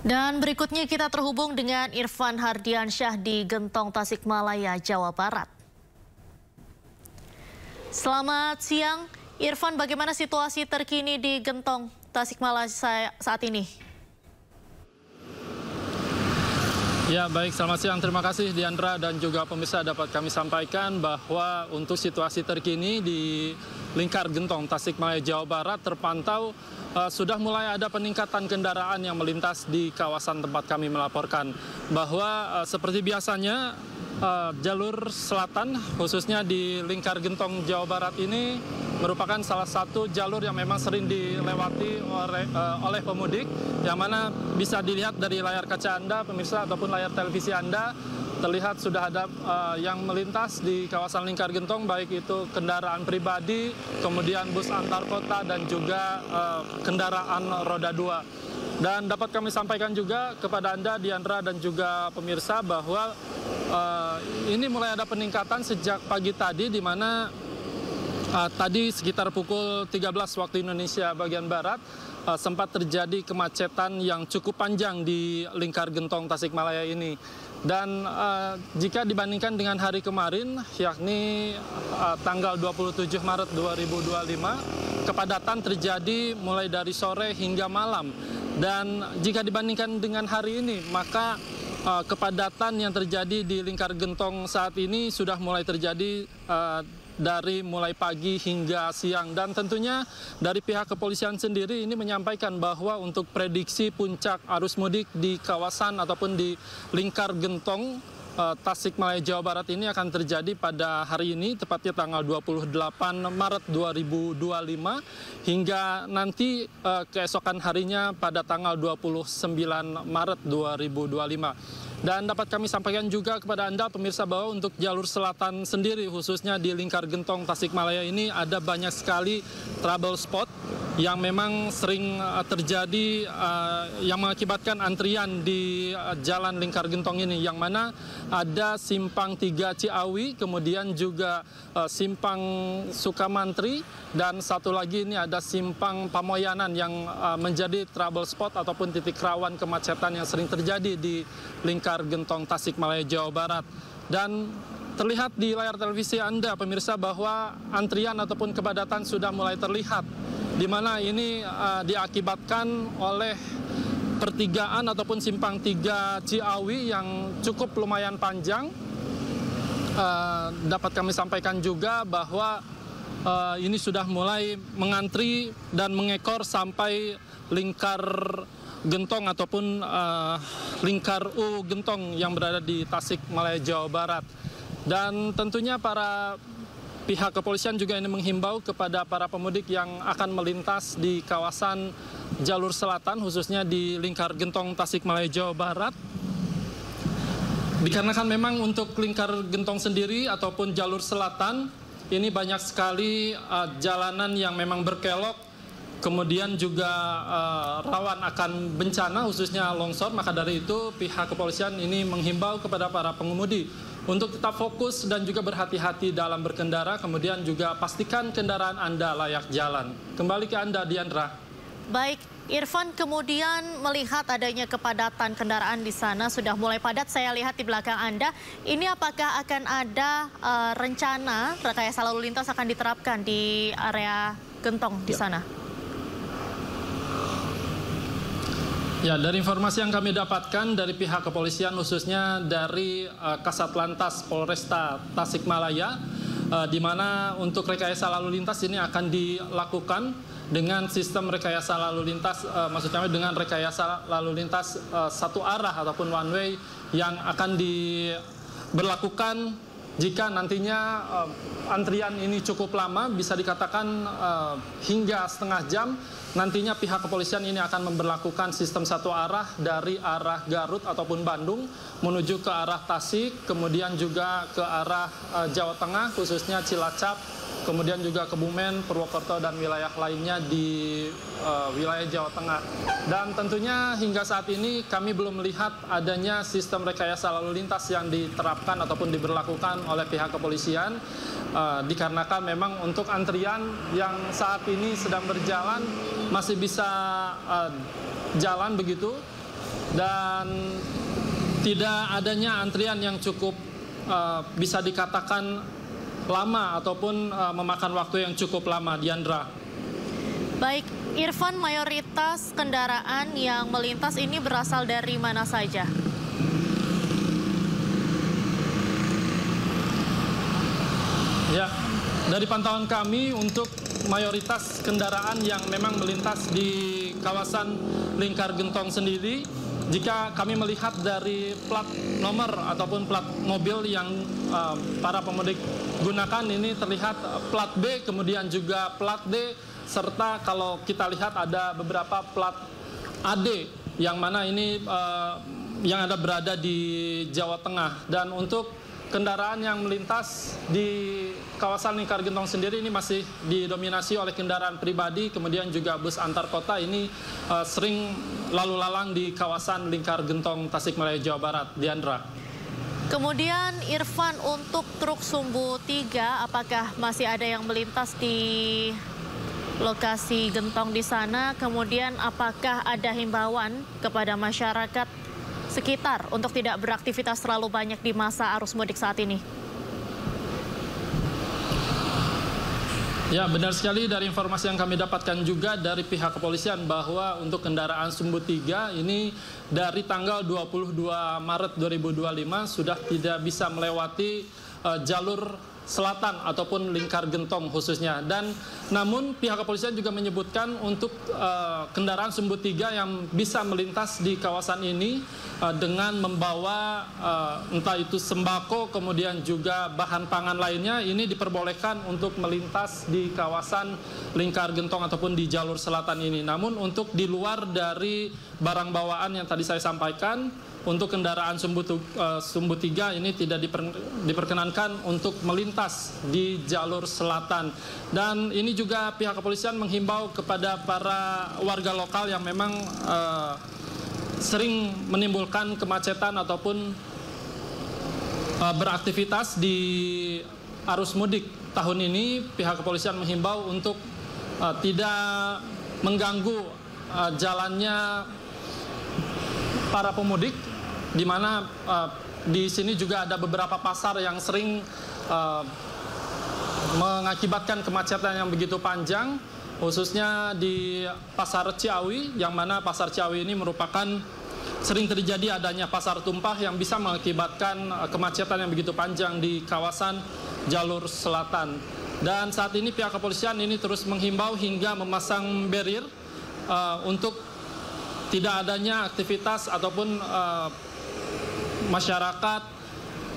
Dan berikutnya kita terhubung dengan Irfan Hardiansyah di Gentong, Tasikmalaya, Jawa Barat. Selamat siang, Irfan. Bagaimana situasi terkini di Gentong, Tasikmalaya saat ini? Ya, baik, selamat siang. Terima kasih Diandra dan juga pemirsa, dapat kami sampaikan bahwa untuk situasi terkini di lingkar Gentong, Tasikmalaya, Jawa Barat terpantau sudah mulai ada peningkatan kendaraan yang melintas di kawasan tempat kami melaporkan. Bahwa seperti biasanya jalur selatan khususnya di lingkar Gentong, Jawa Barat ini merupakan salah satu jalur yang memang sering dilewati oleh pemudik, yang mana bisa dilihat dari layar kaca Anda, pemirsa, ataupun layar televisi Anda, terlihat sudah ada yang melintas di kawasan lingkar Gentong, baik itu kendaraan pribadi, kemudian bus antar kota, dan juga kendaraan roda 2. Dan dapat kami sampaikan juga kepada Anda, Diandra, dan juga pemirsa, bahwa ini mulai ada peningkatan sejak pagi tadi, di mana tadi sekitar pukul 13 waktu Indonesia bagian Barat sempat terjadi kemacetan yang cukup panjang di lingkar Gentong, Tasikmalaya ini. Dan jika dibandingkan dengan hari kemarin, yakni tanggal 27 Maret 2025, kepadatan terjadi mulai dari sore hingga malam. Dan jika dibandingkan dengan hari ini, maka kepadatan yang terjadi di lingkar Gentong saat ini sudah mulai terjadi dari mulai pagi hingga siang. Dan tentunya dari pihak kepolisian sendiri ini menyampaikan bahwa untuk prediksi puncak arus mudik di kawasan ataupun di lingkar Gentong Tasikmalaya, Jawa Barat ini akan terjadi pada hari ini, tepatnya tanggal 28 Maret 2025 hingga nanti keesokan harinya pada tanggal 29 Maret 2025. Dan dapat kami sampaikan juga kepada Anda, pemirsa, bahwa untuk jalur selatan sendiri, khususnya di lingkar Gentong, Tasikmalaya ini ada banyak sekali trouble spot yang memang sering terjadi, yang mengakibatkan antrian di jalan lingkar Gentong ini, yang mana ada simpang 3 Ciawi, kemudian juga simpang Sukamantri, dan satu lagi ini ada simpang Pamoyanan yang menjadi trouble spot ataupun titik rawan kemacetan yang sering terjadi di lingkar Gentong, Tasikmalaya, Jawa Barat. Dan terlihat di layar televisi Anda, pemirsa, bahwa antrian ataupun kepadatan sudah mulai terlihat, di mana ini diakibatkan oleh pertigaan ataupun simpang 3 Ciawi yang cukup lumayan panjang. Dapat kami sampaikan juga bahwa ini sudah mulai mengantri dan mengekor sampai lingkar Gentong ataupun lingkar U Gentong yang berada di Tasikmalaya, Jawa Barat. Dan tentunya para pihak kepolisian juga ini menghimbau kepada para pemudik yang akan melintas di kawasan jalur selatan, khususnya di lingkar Gentong, Tasikmalaya, Jawa Barat. Dikarenakan memang untuk lingkar Gentong sendiri ataupun jalur selatan ini banyak sekali jalanan yang memang berkelok, kemudian juga rawan akan bencana, khususnya longsor. Maka dari itu pihak kepolisian ini menghimbau kepada para pengemudi untuk tetap fokus dan juga berhati-hati dalam berkendara, kemudian juga pastikan kendaraan Anda layak jalan. Kembali ke Anda, Diandra. Baik, Irfan, kemudian melihat adanya kepadatan kendaraan di sana sudah mulai padat, saya lihat di belakang Anda. Ini apakah akan ada rencana rekayasa lalu lintas akan diterapkan di area Gentong di sana? Ya, dari informasi yang kami dapatkan dari pihak kepolisian, khususnya dari Kasat Lantas Polresta Tasikmalaya, di mana untuk rekayasa lalu lintas ini akan dilakukan dengan sistem rekayasa lalu lintas, maksudnya dengan rekayasa lalu lintas satu arah ataupun one way yang akan diberlakukan jika nantinya antrian ini cukup lama, bisa dikatakan hingga setengah jam. Nantinya pihak kepolisian ini akan memberlakukan sistem satu arah dari arah Garut ataupun Bandung menuju ke arah Tasik, kemudian juga ke arah Jawa Tengah, khususnya Cilacap, kemudian juga Kebumen, Purwokerto, dan wilayah lainnya di wilayah Jawa Tengah. Dan tentunya hingga saat ini kami belum melihat adanya sistem rekayasa lalu lintas yang diterapkan ataupun diberlakukan oleh pihak kepolisian, dikarenakan memang untuk antrian yang saat ini sedang berjalan masih bisa jalan begitu. dan tidak adanya antrian yang cukup bisa dikatakan lama ataupun memakan waktu yang cukup lama, Diandra. Baik, Irfan, mayoritas kendaraan yang melintas ini berasal dari mana saja? Ya, dari pantauan kami untuk mayoritas kendaraan yang memang melintas di kawasan Lingkar Gentong sendiri, jika kami melihat dari plat nomor ataupun plat mobil yang para pemudik gunakan, ini terlihat plat B, kemudian juga plat D, serta kalau kita lihat ada beberapa plat AD yang mana ini yang ada berada di Jawa Tengah. Dan untuk kendaraan yang melintas di kawasan Lingkar Gentong sendiri ini masih didominasi oleh kendaraan pribadi, kemudian juga bus antar kota ini sering lalu lalang di kawasan Lingkar Gentong Tasikmalaya, Jawa Barat, Diandra. Kemudian Irfan, untuk truk Sumbu 3, apakah masih ada yang melintas di lokasi Gentong di sana? Kemudian apakah ada himbauan kepada masyarakat sekitar untuk tidak beraktivitas terlalu banyak di masa arus mudik saat ini? Ya, benar sekali dari informasi yang kami dapatkan juga dari pihak kepolisian bahwa untuk kendaraan Sumbu 3 ini dari tanggal 22 Maret 2025 sudah tidak bisa melewati jalur selatan ataupun Lingkar Gentong khususnya. Dan namun pihak kepolisian juga menyebutkan untuk kendaraan Sumbu 3 yang bisa melintas di kawasan ini dengan membawa entah itu sembako kemudian juga bahan pangan lainnya, ini diperbolehkan untuk melintas di kawasan Lingkar Gentong ataupun di jalur selatan ini. Namun untuk di luar dari barang bawaan yang tadi saya sampaikan, untuk kendaraan Sumbu 3 ini tidak diperkenankan untuk melintas di jalur selatan. Dan ini juga pihak kepolisian menghimbau kepada para warga lokal yang memang sering menimbulkan kemacetan ataupun beraktivitas di arus mudik tahun ini. Pihak kepolisian menghimbau untuk tidak mengganggu jalannya para pemudik, di mana di sini juga ada beberapa pasar yang sering mengakibatkan kemacetan yang begitu panjang, khususnya di Pasar Ciawi, yang mana Pasar Ciawi ini merupakan sering terjadi adanya pasar tumpah yang bisa mengakibatkan kemacetan yang begitu panjang di kawasan jalur selatan. Dan saat ini pihak kepolisian ini terus menghimbau hingga memasang barrier untuk tidak adanya aktivitas ataupun masyarakat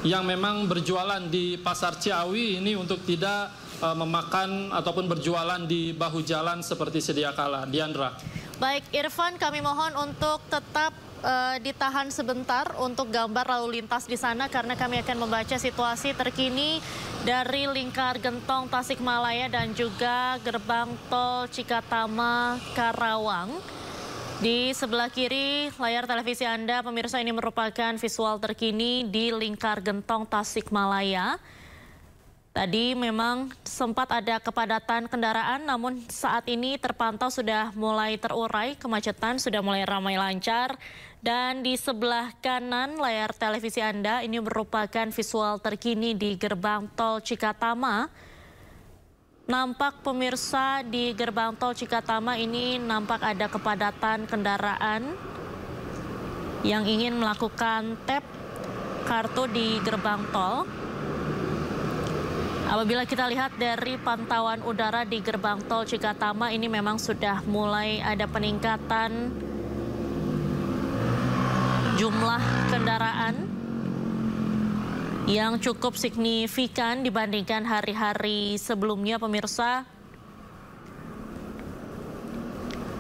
yang memang berjualan di Pasar Ciawi ini untuk tidak memakan ataupun berjualan di bahu jalan seperti sedia kala. Diandra. Baik, Irfan, kami mohon untuk tetap ditahan sebentar untuk gambar lalu lintas di sana, karena kami akan membaca situasi terkini dari Lingkar Gentong Tasikmalaya dan juga gerbang tol Cikatama Karawang. Di sebelah kiri layar televisi Anda, pemirsa, ini merupakan visual terkini di Lingkar Gentong Tasikmalaya. Tadi memang sempat ada kepadatan kendaraan, namun saat ini terpantau sudah mulai terurai, kemacetan sudah mulai ramai lancar. Dan di sebelah kanan layar televisi Anda, ini merupakan visual terkini di gerbang tol Cikatama. Nampak, pemirsa, di gerbang tol Cikatama ini nampak ada kepadatan kendaraan yang ingin melakukan tap kartu di gerbang tol. Apabila kita lihat dari pantauan udara di gerbang tol Cikatama, ini memang sudah mulai ada peningkatan jumlah kendaraan yang cukup signifikan dibandingkan hari-hari sebelumnya, pemirsa.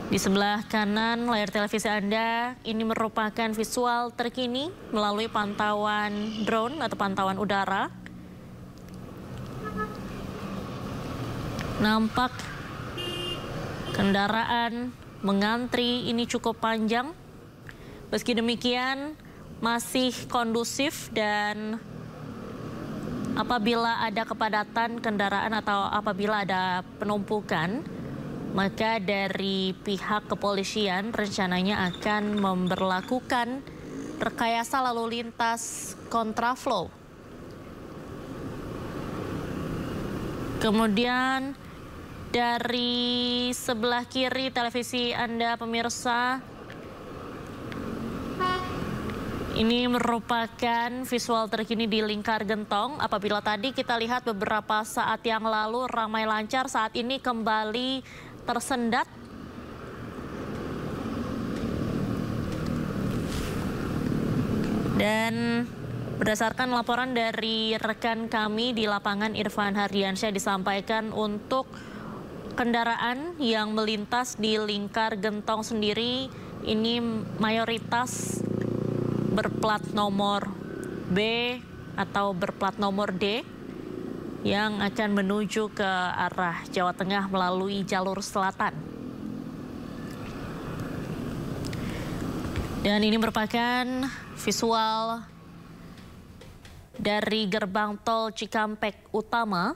Di sebelah kanan layar televisi Anda, ini merupakan visual terkini melalui pantauan drone atau pantauan udara. Nampak kendaraan mengantri ini cukup panjang. Meski demikian, masih kondusif, dan apabila ada kepadatan kendaraan atau apabila ada penumpukan, maka dari pihak kepolisian rencananya akan memberlakukan rekayasa lalu lintas kontraflow. Kemudian dari sebelah kiri televisi Anda pemirsa, ini merupakan visual terkini di Lingkar Gentong. Apabila tadi kita lihat beberapa saat yang lalu ramai lancar, saat ini kembali tersendat. Dan berdasarkan laporan dari rekan kami di lapangan Irfan Hardiansyah disampaikan untuk kendaraan yang melintas di Lingkar Gentong sendiri ini mayoritas berplat nomor B atau berplat nomor D yang akan menuju ke arah Jawa Tengah melalui jalur selatan. Dan ini merupakan visual dari gerbang tol Cikampek Utama.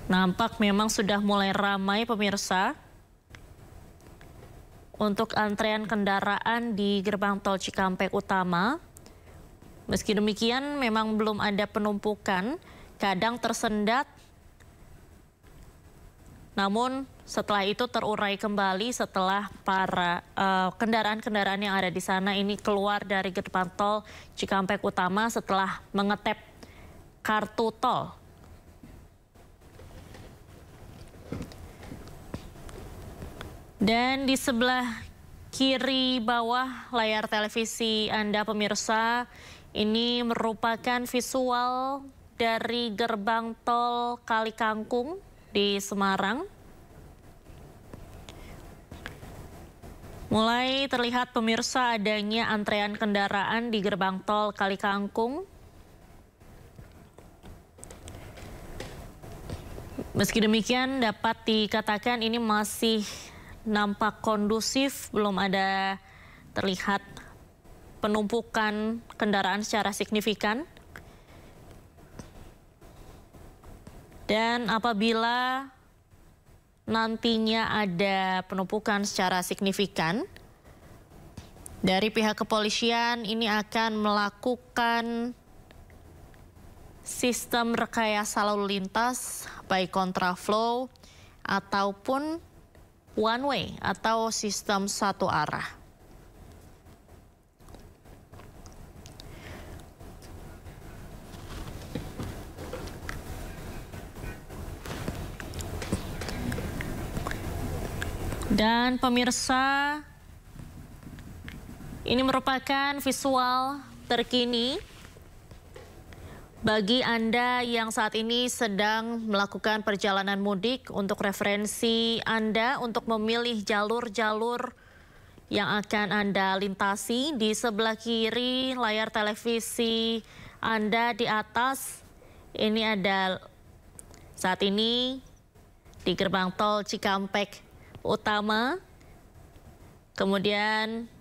Nampak memang sudah mulai ramai pemirsa untuk antrean kendaraan di gerbang tol Cikampek Utama. Meski demikian memang belum ada penumpukan, kadang tersendat, namun setelah itu terurai kembali setelah para kendaraan-kendaraan yang ada di sana ini keluar dari gerbang tol Cikampek Utama setelah mengetep kartu tol. Dan di sebelah kiri bawah layar televisi Anda pemirsa, ini merupakan visual dari gerbang tol Kali Kangkung di Semarang. Mulai terlihat pemirsa adanya antrean kendaraan di gerbang tol Kali Kangkung. Meski demikian dapat dikatakan ini masih nampak kondusif, belum ada terlihat penumpukan kendaraan secara signifikan. Dan apabila nantinya ada penumpukan secara signifikan, dari pihak kepolisian ini akan melakukan sistem rekayasa lalu lintas baik kontraflow ataupun one way atau sistem satu arah. Dan pemirsa, ini merupakan visual terkini bagi Anda yang saat ini sedang melakukan perjalanan mudik. Untuk referensi Anda untuk memilih jalur-jalur yang akan Anda lintasi, di sebelah kiri layar televisi Anda di atas, ini ada saat ini di gerbang tol Cikampek Utama. Kemudian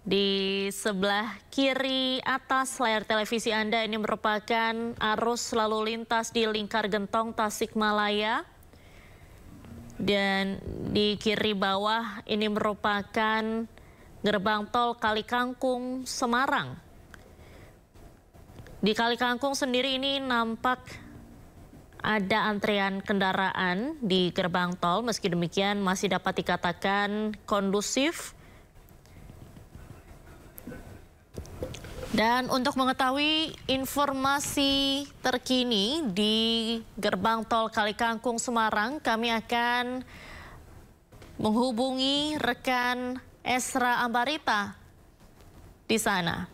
di sebelah kiri atas layar televisi Anda ini merupakan arus lalu lintas di Lingkar Gentong Tasikmalaya. Dan di kiri bawah ini merupakan gerbang tol Kali Kangkung Semarang. Di Kali Kangkung sendiri ini nampak ada antrean kendaraan di gerbang tol, meski demikian masih dapat dikatakan kondusif. Dan untuk mengetahui informasi terkini di gerbang tol Kali Kangkung Semarang, kami akan menghubungi rekan Esra Ambarita di sana.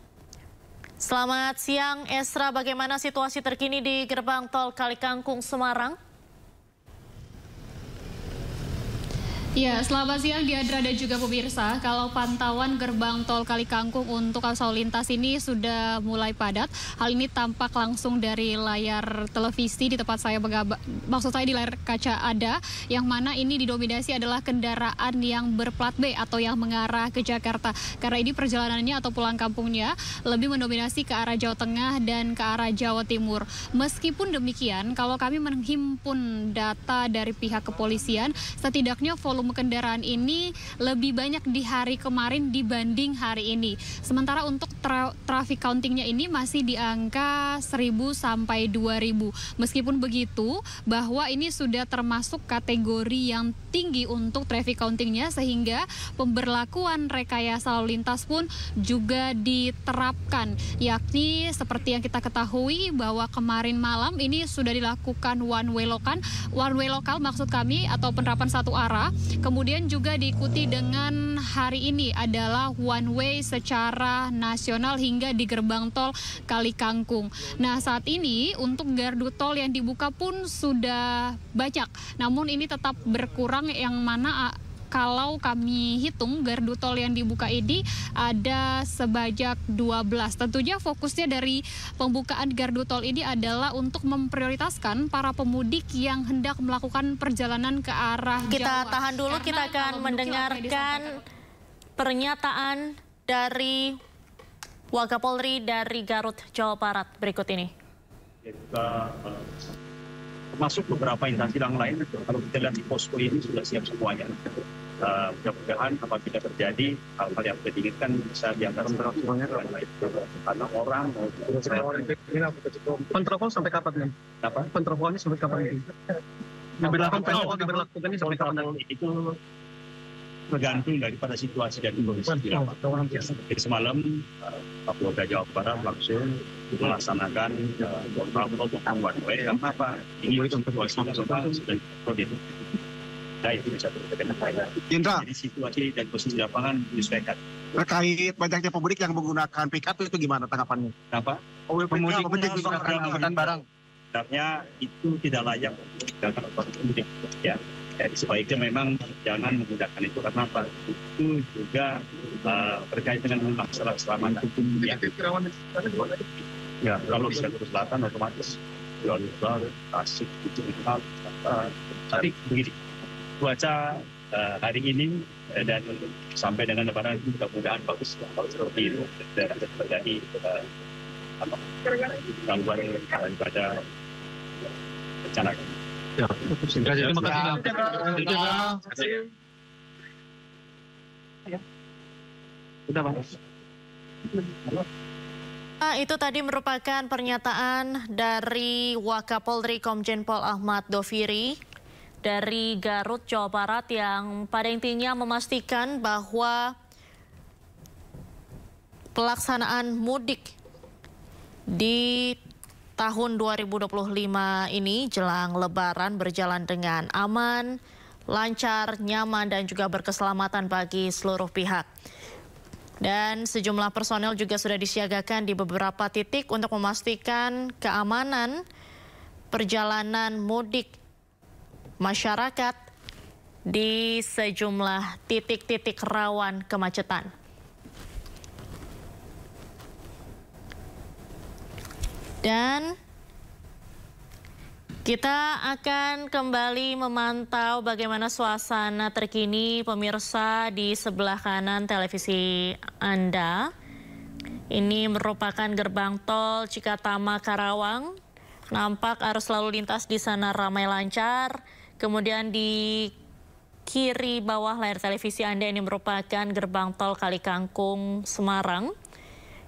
Selamat siang Esra, bagaimana situasi terkini di gerbang tol Kali Kangkung Semarang? Ya, selamat siang Diandra dan juga pemirsa. Kalau pantauan gerbang tol Kalikangkung untuk arus lalu lintas ini sudah mulai padat. Hal ini tampak langsung dari layar televisi di tempat saya maksud saya di layar kaca ada, yang mana ini didominasi adalah kendaraan yang berplat B atau yang mengarah ke Jakarta. Karena ini perjalanannya atau pulang kampungnya lebih mendominasi ke arah Jawa Tengah dan ke arah Jawa Timur. Meskipun demikian, kalau kami menghimpun data dari pihak kepolisian, setidaknya volume kendaraan ini lebih banyak di hari kemarin dibanding hari ini. Sementara untuk traffic countingnya ini masih di angka 1.000 sampai 2.000. Meskipun begitu, bahwa ini sudah termasuk kategori yang tinggi untuk traffic countingnya, sehingga pemberlakuan rekayasa lalu lintas pun juga diterapkan. Yakni seperti yang kita ketahui bahwa kemarin malam ini sudah dilakukan one way lokal maksud kami, atau penerapan satu arah. Kemudian juga diikuti dengan hari ini adalah one way secara nasional hingga di gerbang tol Kalikangkung. Nah, saat ini untuk gardu tol yang dibuka pun sudah banyak. Namun ini tetap berkurang, yang mana kalau kami hitung gardu tol yang dibuka ini ada sebanyak 12. Tentunya fokusnya dari pembukaan gardu tol ini adalah untuk memprioritaskan para pemudik yang hendak melakukan perjalanan ke arah Kita Jawa. tahan dulu, Karena kita akan mendengarkan pernyataan dari Wakapolri dari Garut, Jawa Barat berikut ini. Termasuk beberapa instansi yang lain, kalau kita lihat di posko ini sudah siap semuanya. Mudah-mudahan apabila terjadi hal-hal yang tidak diinginkan bisa diantar karena orang Kontrol sampai kapan nih? apa? Kontrolnya sampai kapan nih? Diberlakukan ini sampai kapan? Itu tergantung daripada situasi dan kondisi di lapangan. Jadi semalam Kapolda Jawa Barat langsung melaksanakan protokol one way. Karena apa? Ini situasi nasional sudah dikontrol. Nah, itu bisa terkena. Indra, Jadi situasi dan posisi lapangan menyesuaikan. terkait banyaknya pemudik yang menggunakan pick-up itu gimana tanggapannya? Kenapa? Pemudik menggunakan angkutan barang. Sebenarnya itu tidak layak untuk digunakan oleh pemudik. Ya. Jadi sebaiknya memang jangan menggunakan itu karena apa? Itu juga terkait dengan masalah keselamatan. Ya, kalau di Jalur Selatan otomatis Jalur Tasik itu tapi begini, cuaca hari ini dan sampai dengan Lebaran itu mudah-mudahan bagus kalau seperti itu dan terjadi gangguan daripada bencana. Ya, terima kasih. Sudah, Pak. Itu tadi merupakan pernyataan dari Wakapolri Komjen Pol Ahmad Doviri dari Garut, Jawa Barat, yang pada intinya memastikan bahwa pelaksanaan mudik di tahun 2025 ini jelang Lebaran berjalan dengan aman, lancar, nyaman, dan juga berkeselamatan bagi seluruh pihak. Dan sejumlah personel juga sudah disiagakan di beberapa titik untuk memastikan keamanan perjalanan mudik masyarakat di sejumlah titik-titik rawan kemacetan. Dan kita akan kembali memantau bagaimana suasana terkini pemirsa di sebelah kanan televisi Anda. Ini merupakan gerbang tol Cikatama Karawang. Nampak arus lalu lintas di sana ramai lancar. Kemudian di kiri bawah layar televisi Anda ini merupakan gerbang tol Kalikangkung Semarang,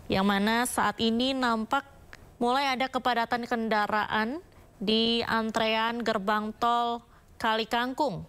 yang mana saat ini nampak mulai ada kepadatan kendaraan di antrean gerbang tol Kalikangkung.